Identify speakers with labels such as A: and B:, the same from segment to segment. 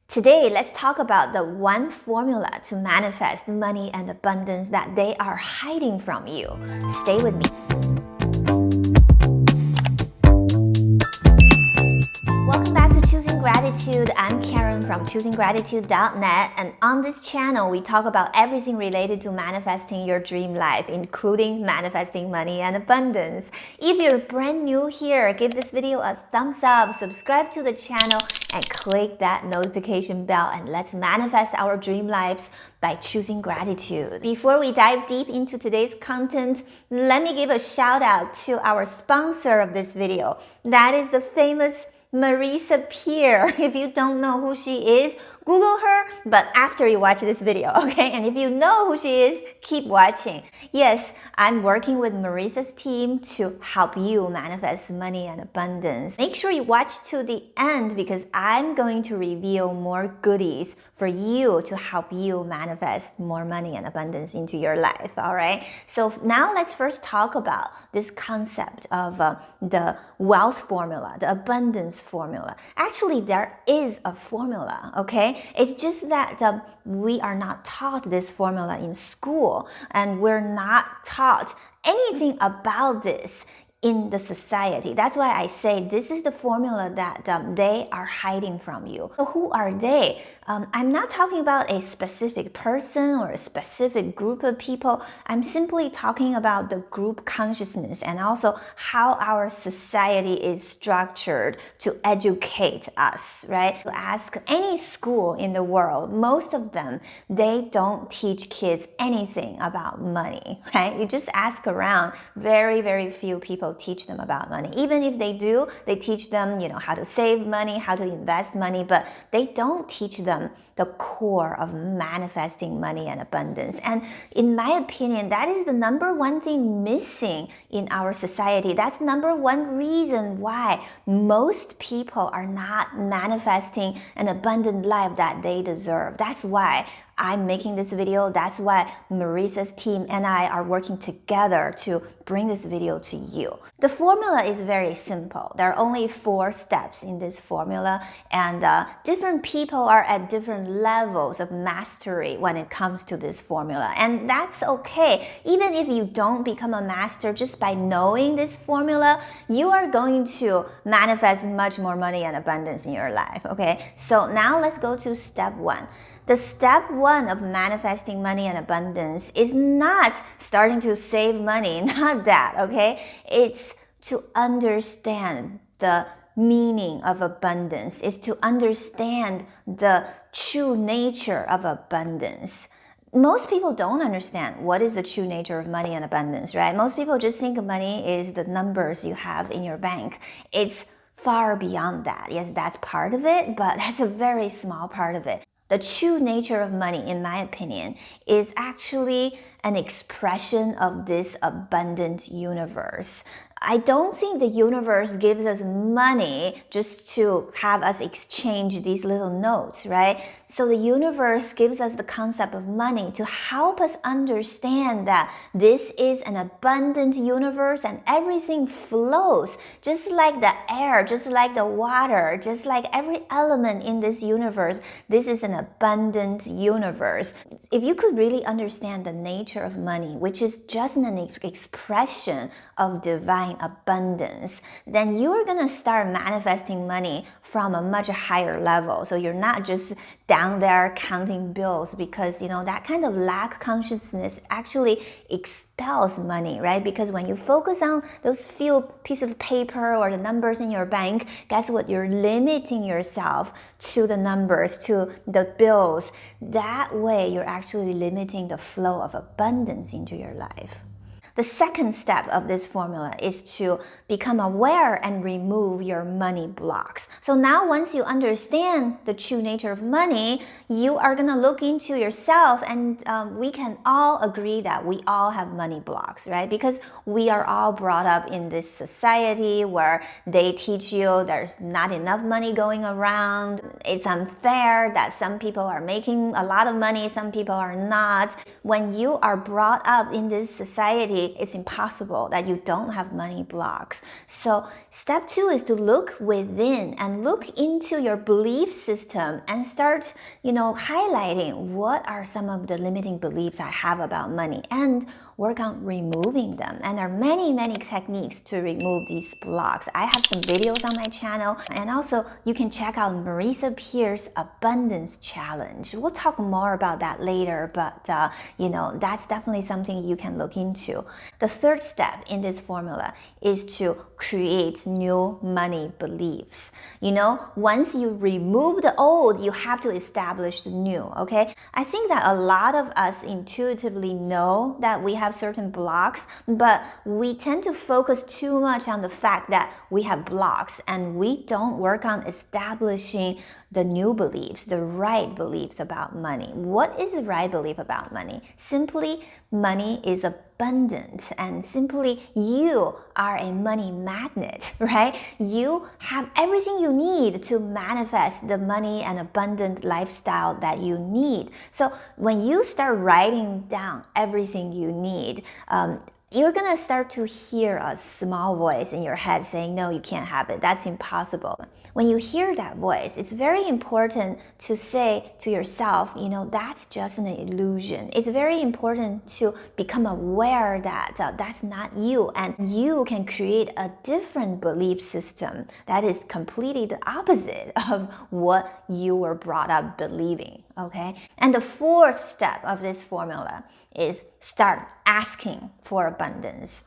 A: Today, let's talk about the one formula to manifest money and abundance that they are hiding from you. Stay with me. Welcome back to Choosing Gratitude. I'm Karen from ChoosingGratitude.net, and on this channel, we talk about everything related to manifesting your dream life, including manifesting money and abundance. If you're brand new here, give this video a thumbs up, subscribe to the channel, and click that notification bell, and let's manifest our dream lives by choosing gratitude. Before we dive deep into today's content, let me give a shout out to our sponsor of this video. That is the famous Marisa Peer. If you don't know who she is, Google her, but after you watch this video, okay? And if you know who she is, keep watching. Yes, I'm working with Marisa's team to help you manifest money and abundance. Make sure you watch to the end because I'm going to reveal more goodies for you to help you manifest more money and abundance into your life, all right? So now let's first talk about this concept of the wealth formula, the abundance formula. Actually, there is a formula, okay? It's just that we are not taught this formula in school, and we're not taught anything about this in the society. That's why I say this is the formula that they are hiding from you. So who are they? I'm not talking about a specific person or a specific group of people. I'm simply talking about the group consciousness and also how our society is structured to educate us, right? You ask any school in the world, most of them, they don't teach kids anything about money, right? You just ask around, very, very few people teach them about money. Even if they do, they teach them, how to save money, how to invest money, but they don't teach them the core of manifesting money and abundance. And in my opinion, that is the number one thing missing in our society. That's number one reason why most people are not manifesting an abundant life that they deserve. That's why I'm making this video. That's why Marisa's team and I are working together to bring this video to you. The formula is very simple. There are only 4 steps in this formula, and different people are at different levels of mastery when it comes to this formula. And that's okay. Even if you don't become a master just by knowing this formula, you are going to manifest much more money and abundance in your life, okay? So now let's go to step 1. The step 1 of manifesting money and abundance is not starting to save money, not that, okay? It's to understand the meaning of abundance, is to understand the true nature of abundance. Most people don't understand what is the true nature of money and abundance, right? Most people just think money is the numbers you have in your bank. It's far beyond that. Yes, that's part of it, but that's a very small part of it. The true nature of money, in my opinion, is actually an expression of this abundant universe. I don't think the universe gives us money just to have us exchange these little notes, right? So the universe gives us the concept of money to help us understand that this is an abundant universe and everything flows just like the air, just like the water, just like every element in this universe. This is an abundant universe. If you could really understand the nature of money, which is just an expression of divine abundance, then you're gonna start manifesting money from a much higher level. So you're not just down there counting bills, because that kind of lack consciousness actually expels money, right? Because when you focus on those few pieces of paper or the numbers in your bank, guess what? You're limiting yourself to the numbers, to the bills. That way you're actually limiting the flow of abundance into your life. The second step of this formula is to become aware and remove your money blocks. So now once you understand the true nature of money, you are going to look into yourself, and we can all agree that we all have money blocks, right? Because we are all brought up in this society where they teach you there's not enough money going around. It's unfair that some people are making a lot of money, some people are not. When you are brought up in this society, simply it's impossible that you don't have money blocks. So step 2 is to look within and look into your belief system and start, highlighting what are some of the limiting beliefs I have about money and work on removing them. And there are many, many techniques to remove these blocks. I have some videos on my channel, and also you can check out Marisa Peer's Abundance Challenge. We'll talk more about that later, but that's definitely something you can look into. The third step in this formula is to create new money beliefs. Once you remove the old, you have to establish the new, okay? I think that a lot of us intuitively know that we have certain blocks, but we tend to focus too much on the fact that we have blocks, and we don't work on establishing the new beliefs, the right beliefs about money. What is the right belief about money? Simply, money is abundant, and simply you are a money magnet, right? You have everything you need to manifest the money and abundant lifestyle that you need. So when you start writing down everything you need, you're gonna start to hear a small voice in your head saying, no, you can't have it. That's impossible. When you hear that voice, it's very important to say to yourself, that's just an illusion. It's very important to become aware that that's not you, and you can create a different belief system that is completely the opposite of what you were brought up believing, okay? And the fourth step of this formula is start asking for abundance.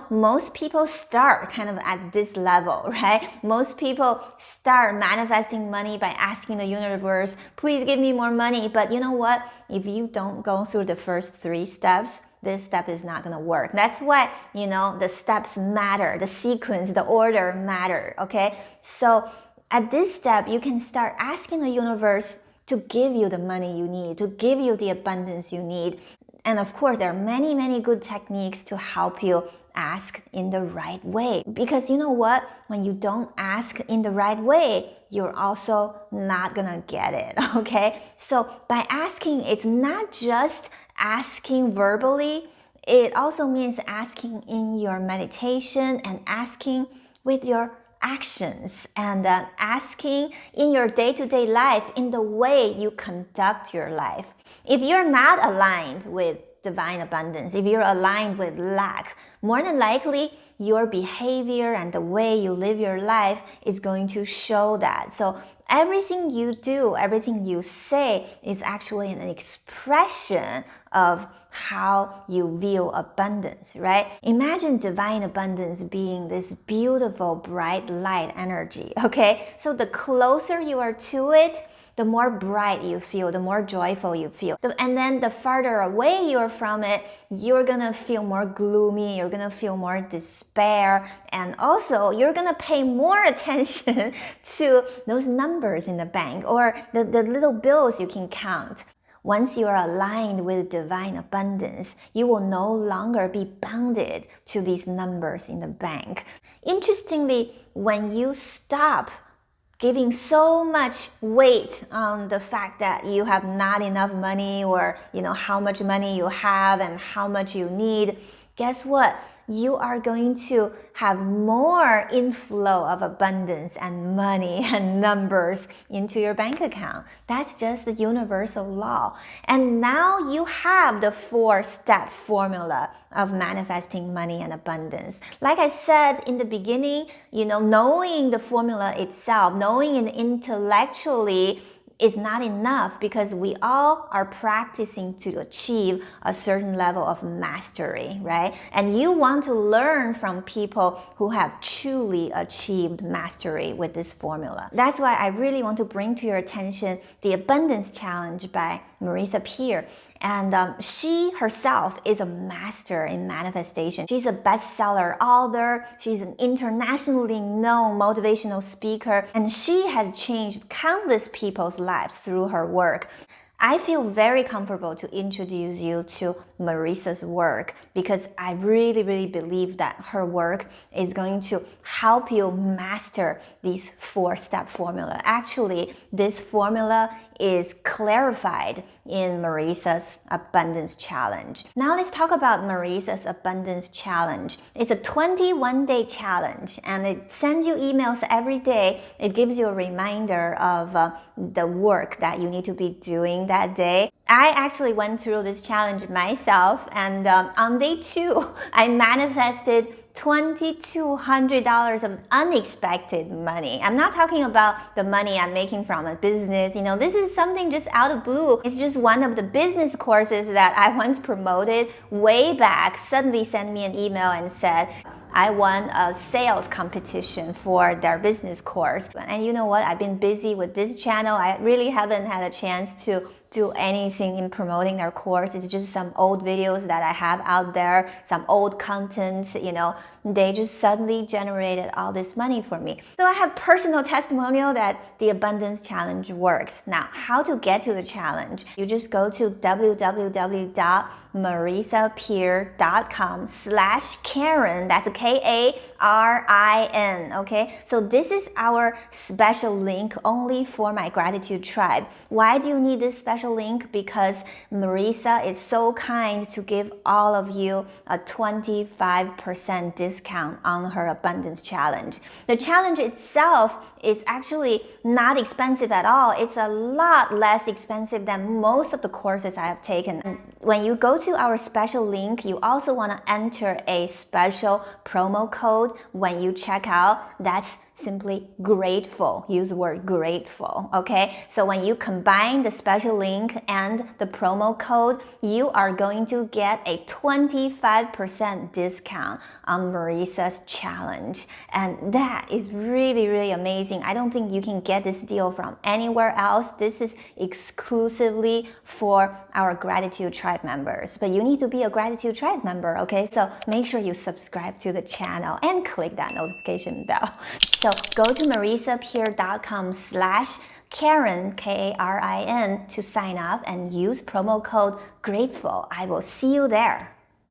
A: Most people start kind of at this level, right? Most people start manifesting money by asking the universe, please give me more money. But you know what? If you don't go through the first 3 steps, this step is not going to work. That's why, the steps matter, the sequence, the order matter, okay? So at this step, you can start asking the universe to give you the money you need, to give you the abundance you need. And of course, there are many, many good techniques to help you ask in the right way. Because you know what? When you don't ask in the right way, you're also not gonna get it, okay? So by asking, it's not just asking verbally, it also means asking in your meditation and asking with your actions, and asking in your day-to-day life in the way you conduct your life. If you're not aligned with divine abundance, if you're aligned with lack, more than likely your behavior and the way you live your life is going to show that. So everything you do, everything you say is actually an expression of how you view abundance, right? Imagine divine abundance being this beautiful, bright light energy, okay? So the closer you are to it, the more bright you feel, the more joyful you feel. And then the farther away you are from it, you're gonna feel more gloomy, you're gonna feel more despair, and also you're gonna pay more attention to those numbers in the bank or the little bills you can count. Once you are aligned with divine abundance, you will no longer be bounded to these numbers in the bank. Interestingly, when you stop giving so much weight on the fact that you have not enough money, or how much money you have and how much you need, guess what? You are going to have more inflow of abundance and money and numbers into your bank account. That's just the universal law. And now you have the 4-step formula of manifesting money and abundance. Like I said in the beginning, knowing the formula itself, knowing it intellectually is not enough, because we all are practicing to achieve a certain level of mastery, right? And you want to learn from people who have truly achieved mastery with this formula. That's why I really want to bring to your attention the Abundance Challenge by Marisa Peer. And she herself is a master in manifestation. She's a bestseller author. She's an internationally known motivational speaker, and she has changed countless people's lives through her work. I feel very comfortable to introduce you to Marisa's work because I really, really believe that her work is going to help you master these 4-step formula. Actually, this formula is clarified in Marisa's Abundance Challenge. Now let's talk about Marisa's Abundance Challenge. It's a 21-day challenge and it sends you emails every day. It gives you a reminder of the work that you need to be doing that day. I actually went through this challenge myself, and on day 2, I manifested $2,200 of unexpected money. I'm not talking about the money I'm making from a business. This is something just out of blue. It's just one of the business courses that I once promoted way back suddenly sent me an email and said, I won a sales competition for their business course. And you know what? I've been busy with this channel. I really haven't had a chance to do anything in promoting their course. It's just some old videos that I have out there, some old content, they just suddenly generated all this money for me. So I have personal testimonial that the Abundance Challenge works. Now, how to get to the challenge? You just go to www.marisapeer.com/Karen. That's Karin, okay? So this is our special link only for my gratitude tribe. Why do you need this special link? Because Marisa is so kind to give all of you a 25% discount on her Abundance Challenge. The challenge itself is actually not expensive at all. It's a lot less expensive than most of the courses I have taken. When you go to our special link, you also want to enter a special promo code when you check out. That's simply grateful. Use the word grateful, okay? So when you combine the special link and the promo code, you are going to get a 25% discount on Marisa's challenge. And that is really, really amazing. I don't think you can get this deal from anywhere else. This is exclusively for our Gratitude Tribe members. But you need to be a Gratitude Tribe member, okay? So make sure you subscribe to the channel and click that notification bell. So go to marisapeer.com/Karen, Karin, to sign up and use promo code GRATEFUL. I will see you there.